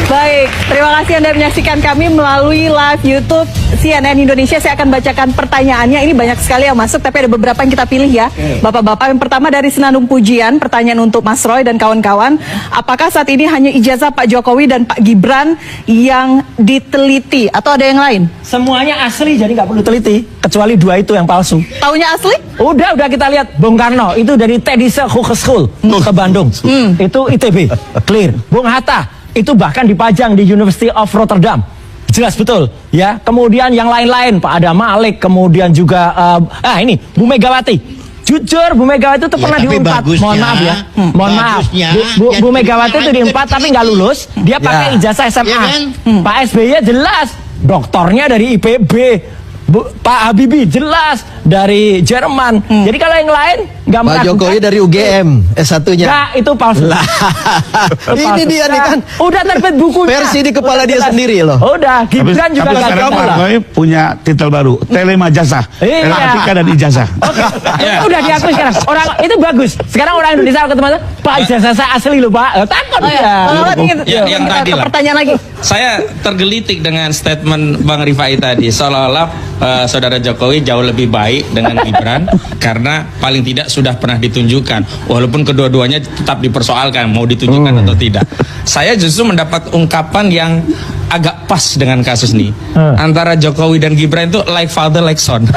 Baik, terima kasih Anda menyaksikan kami melalui live YouTube CNN Indonesia. Saya akan bacakan pertanyaannya. Ini banyak sekali yang masuk, tapi ada beberapa yang kita pilih ya. Bapak-bapak, yang pertama dari Senandung Pujian, pertanyaan untuk Mas Roy dan kawan-kawan. Apakah saat ini hanya ijazah Pak Jokowi dan Pak Gibran yang diteliti atau ada yang lain? Semuanya asli, jadi nggak perlu teliti. Kecuali 2 itu yang palsu. Taunya asli? Udah kita lihat. Bung Karno, itu dari Tedise Hogeschool ke Bandung. Itu ITB, clear. Bung Hatta, itu bahkan dipajang di University of Rotterdam. Jelas betul ya. Kemudian yang lain-lain, Pak Adam Malik, kemudian juga ini Bu Megawati. Jujur Bu Megawati itu pernah diumpat. Mohon maaf ya. Mohon maaf. Bu Megawati itu diumpat tapi nggak lulus. Dia pakai ijazah SMA. Ya kan? Pak SBY jelas doktornya dari IPB. Pak Habibie jelas dari Jerman. Jadi kalau yang lain nggak Pak Jokowi dari UGM S1-nya. Nggak, itu palsu. Ini dia nih kan. Udah terbit bukunya. Versi di kepala dia sendiri loh. Udah, Gibran juga tapi nggak sekarang Pak lah. Jokowi punya titel baru, Telemajasa. Grafika dan ijazah. Udah diakui sekarang. Orang itu bagus. Sekarang orang Indonesia ketemu Pak, ijazah saya asli loh Pak. Takut ya. Yang tadi lah. Pertanyaan lagi. Saya tergelitik dengan statement Bang Rifai tadi, seolah-olah saudara Jokowi jauh lebih baik dengan Gibran karena paling tidak sudah pernah ditunjukkan, walaupun kedua-duanya tetap dipersoalkan mau ditunjukkan atau tidak. Saya justru mendapat ungkapan yang agak pas dengan kasus ini. Antara Jokowi dan Gibran itu like father like son.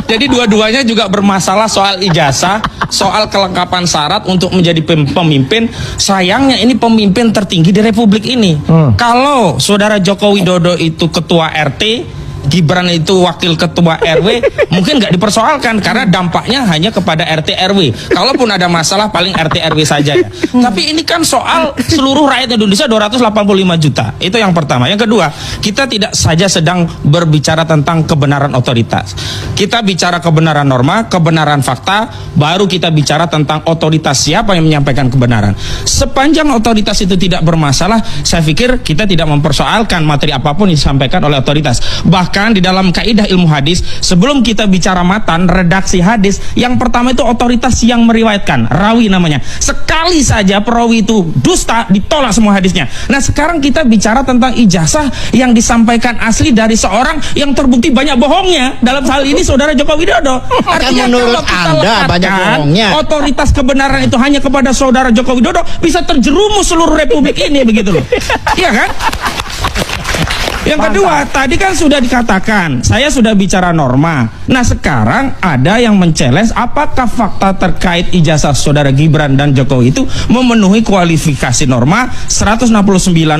Jadi dua-duanya juga bermasalah soal ijazah, soal kelengkapan syarat untuk menjadi pemimpin. Sayangnya ini pemimpin tertinggi di Republik ini. Kalau saudara Joko Widodo itu ketua RT, Gibran itu wakil ketua RW, mungkin nggak dipersoalkan karena dampaknya hanya kepada RT RW. Kalaupun ada masalah paling RT RW saja ya. Tapi ini kan soal seluruh rakyat Indonesia 285 juta. Itu yang pertama. Yang kedua, kita tidak saja sedang berbicara tentang kebenaran otoritas. Kita bicara kebenaran norma, kebenaran fakta, baru kita bicara tentang otoritas, siapa yang menyampaikan kebenaran. Sepanjang otoritas itu tidak bermasalah, saya pikir kita tidak mempersoalkan materi apapun yang disampaikan oleh otoritas. Bahkan di dalam kaidah ilmu hadis, sebelum kita bicara matan, redaksi hadis, yang pertama itu otoritas yang meriwayatkan, rawi namanya. Sekali saja perawi itu dusta, ditolak semua hadisnya. Nah sekarang kita bicara tentang ijazah yang disampaikan asli dari seorang yang terbukti banyak bohongnya. Dalam hal ini saudara Joko Widodo. Artinya kalau kita letakkan otoritas kebenaran itu hanya kepada saudara Joko Widodo, bisa terjerumus seluruh Republik ini, begitu loh. Iya kan? Yang kedua, tadi kan sudah dikatakan, saya sudah bicara norma. Nah sekarang ada yang men-challenge apakah fakta terkait ijazah saudara Gibran dan Jokowi itu memenuhi kualifikasi norma 169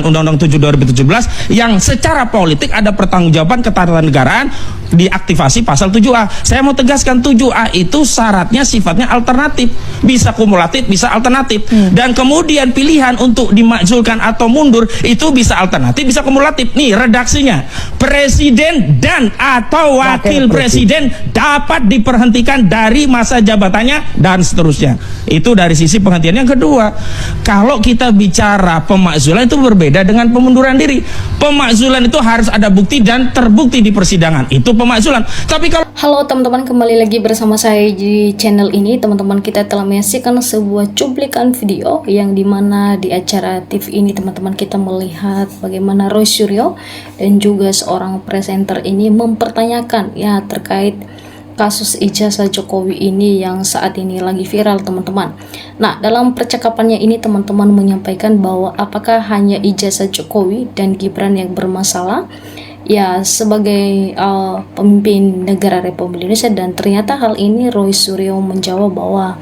Undang-Undang 7 2017 yang secara politik ada pertanggungjawaban ketatanegaraan diaktifasi pasal 7A. Saya mau tegaskan 7A itu syaratnya sifatnya alternatif, bisa kumulatif, bisa alternatif. Dan kemudian pilihan untuk dimakzulkan atau mundur itu bisa alternatif, bisa kumulatif. Nih redaksinya, presiden dan atau wakil presiden dapat diberhentikan dari masa jabatannya dan seterusnya. Itu dari sisi penghentian. Yang kedua, kalau kita bicara pemakzulan itu berbeda dengan pemunduran diri. Pemakzulan itu harus ada bukti dan terbukti di persidangan. Itu pemakzulan. Tapi kalau halo teman-teman, kembali lagi bersama saya di channel ini. Teman-teman, kita telah menyaksikan sebuah cuplikan video yang dimana di acara TV ini teman-teman kita melihat bagaimana Roy Suryo dan juga seorang presenter ini mempertanyakan ya terkait kasus ijazah Jokowi ini yang saat ini lagi viral teman-teman. Nah dalam percakapannya ini teman-teman menyampaikan bahwa apakah hanya ijazah Jokowi dan Gibran yang bermasalah ya sebagai pemimpin negara Republik Indonesia, dan ternyata hal ini Roy Suryo menjawab bahwa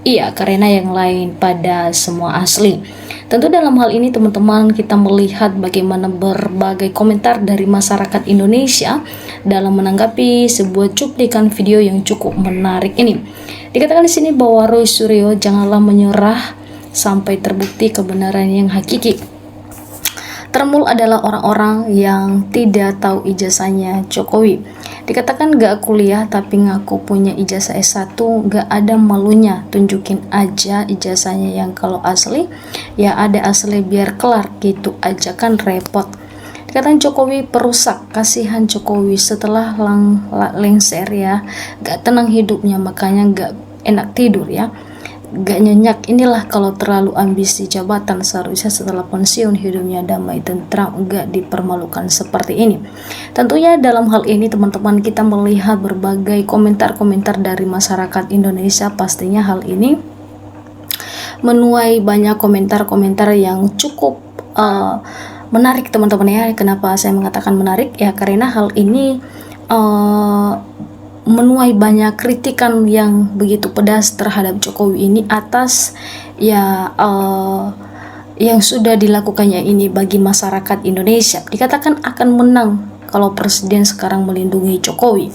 iya karena yang lain pada semua asli. Tentu dalam hal ini teman-teman kita melihat bagaimana berbagai komentar dari masyarakat Indonesia dalam menanggapi sebuah cuplikan video yang cukup menarik ini. Dikatakan di sini bahwa Roy Suryo janganlah menyerah sampai terbukti kebenaran yang hakiki. Termul adalah orang-orang yang tidak tahu ijazahnya Jokowi. Dikatakan gak kuliah tapi ngaku punya ijazah S1, gak ada malunya, tunjukin aja ijazahnya yang kalau asli, ya ada asli biar kelar gitu aja kan repot. Dikatakan Jokowi perusak, kasihan Jokowi setelah lengser ya, gak tenang hidupnya makanya gak enak tidur ya. gak nyenyak. Inilah kalau terlalu ambisi jabatan, seharusnya setelah pensiun hidupnya damai tentram, gak dipermalukan seperti ini. Tentunya dalam hal ini teman-teman kita melihat berbagai komentar-komentar dari masyarakat Indonesia. Pastinya hal ini menuai banyak komentar-komentar yang cukup menarik teman-teman ya. Kenapa saya mengatakan menarik? Ya karena hal ini menuai banyak kritikan yang begitu pedas terhadap Jokowi ini atas ya yang sudah dilakukannya ini bagi masyarakat Indonesia. Dikatakan akan menang kalau presiden sekarang melindungi Jokowi.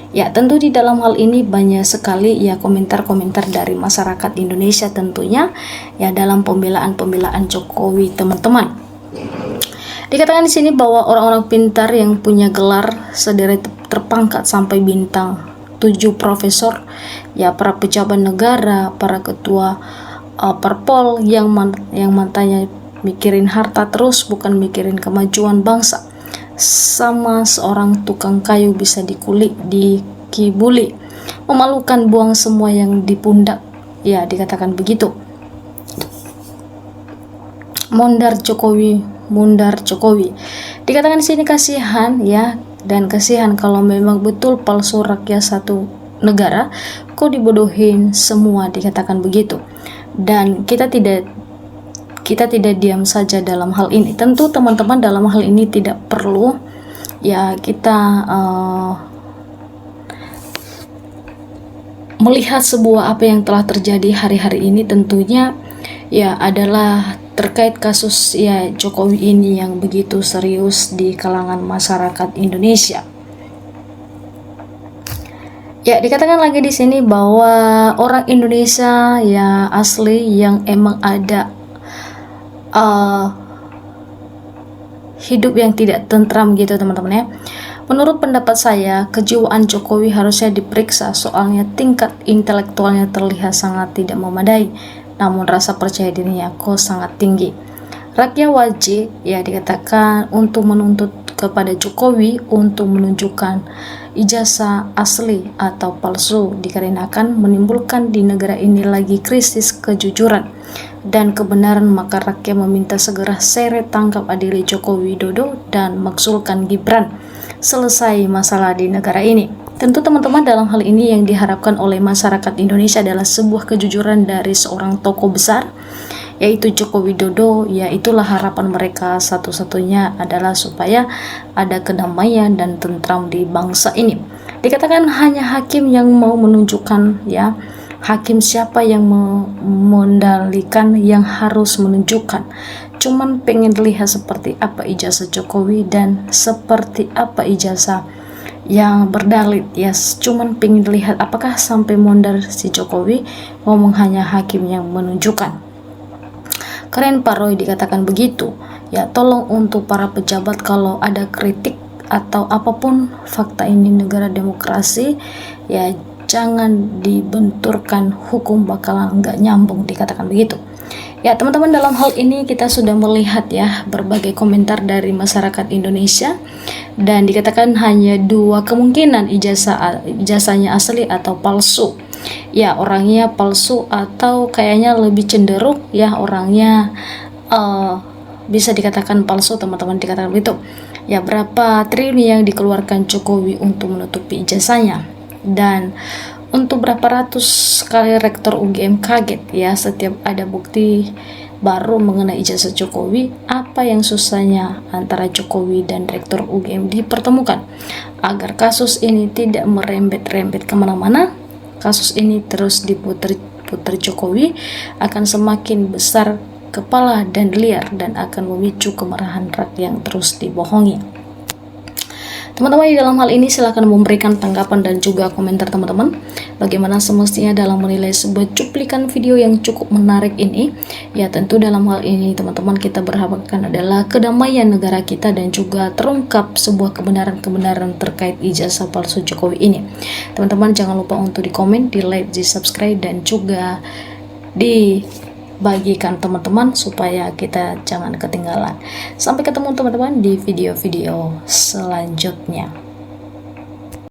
Ya tentu di dalam hal ini banyak sekali ya komentar-komentar dari masyarakat Indonesia tentunya ya dalam pembelaan-pembelaan Jokowi teman-teman. Dikatakan di sini bahwa orang-orang pintar yang punya gelar sederet terpangkat sampai bintang 7 profesor, ya para pejabat negara, para ketua parpol yang matanya mikirin harta terus bukan mikirin kemajuan bangsa, sama seorang tukang kayu bisa dikibuli, memalukan, buang semua yang di pundak, ya dikatakan begitu. Mundar Jokowi. Dikatakan di sini kasihan ya, dan kasihan kalau memang betul palsu rakyat satu negara kok dibodohin semua, dikatakan begitu. Dan kita tidak diam saja dalam hal ini. Tentu teman-teman dalam hal ini tidak perlu ya kita melihat sebuah apa yang telah terjadi hari-hari ini, tentunya ya adalah terkait kasus ya Jokowi ini yang begitu serius di kalangan masyarakat Indonesia. Ya dikatakan lagi di sini bahwa orang Indonesia ya asli yang emang ada hidup yang tidak tentram gitu teman-teman ya. Menurut pendapat saya, kejiwaan Jokowi harusnya diperiksa, soalnya tingkat intelektualnya terlihat sangat tidak memadai, namun rasa percaya dirinya kok sangat tinggi. Rakyat wajib ya dikatakan untuk menuntut kepada Jokowi untuk menunjukkan ijazah asli atau palsu, dikarenakan menimbulkan di negara ini lagi krisis kejujuran dan kebenaran. Maka rakyat meminta segera seret tangkap adili Joko Widodo dan maksulkan Gibran, selesai masalah di negara ini. Tentu teman-teman dalam hal ini yang diharapkan oleh masyarakat Indonesia adalah sebuah kejujuran dari seorang tokoh besar, yaitu Joko Widodo. Ya itulah harapan mereka satu-satunya adalah supaya ada kedamaian dan tentram di bangsa ini. Dikatakan hanya hakim yang mau menunjukkan ya, hakim siapa yang mengendalikan yang harus menunjukkan. Cuman pengen lihat seperti apa ijazah Jokowi dan seperti apa ijazah yang berdalit ya, cuman pengen lihat apakah sampai mondar si Jokowi ngomong hanya hakim yang menunjukkan. Keren Pak Roy, dikatakan begitu ya. Tolong untuk para pejabat kalau ada kritik atau apapun, fakta ini negara demokrasi ya, jangan dibenturkan, hukum bakalan nggak nyambung, dikatakan begitu. Ya teman-teman, dalam hal ini kita sudah melihat ya berbagai komentar dari masyarakat Indonesia, dan dikatakan hanya 2 kemungkinan ijazahnya asli atau palsu. Ya orangnya palsu atau kayaknya lebih cenderung ya orangnya bisa dikatakan palsu teman-teman, dikatakan begitu. Ya berapa triliun yang dikeluarkan Jokowi untuk menutupi ijazahnya, dan untuk berapa ratus kali rektor UGM kaget ya setiap ada bukti baru mengenai ijazah Jokowi. Apa yang susahnya antara Jokowi dan rektor UGM dipertemukan agar kasus ini tidak merembet-rembet kemana-mana. Kasus ini terus diputer Jokowi akan semakin besar kepala dan liar, dan akan memicu kemarahan rakyat yang terus dibohongi. Teman-teman, di dalam hal ini silahkan memberikan tanggapan dan juga komentar teman-teman. Bagaimana semestinya dalam menilai sebuah cuplikan video yang cukup menarik ini. Ya tentu dalam hal ini teman-teman kita berharapkan adalah kedamaian negara kita dan juga terungkap sebuah kebenaran-kebenaran terkait ijazah palsu Jokowi ini. Teman-teman jangan lupa untuk di komen, di like, di subscribe, dan juga dibagikan teman-teman supaya kita jangan ketinggalan. Sampai ketemu teman-teman di video-video selanjutnya.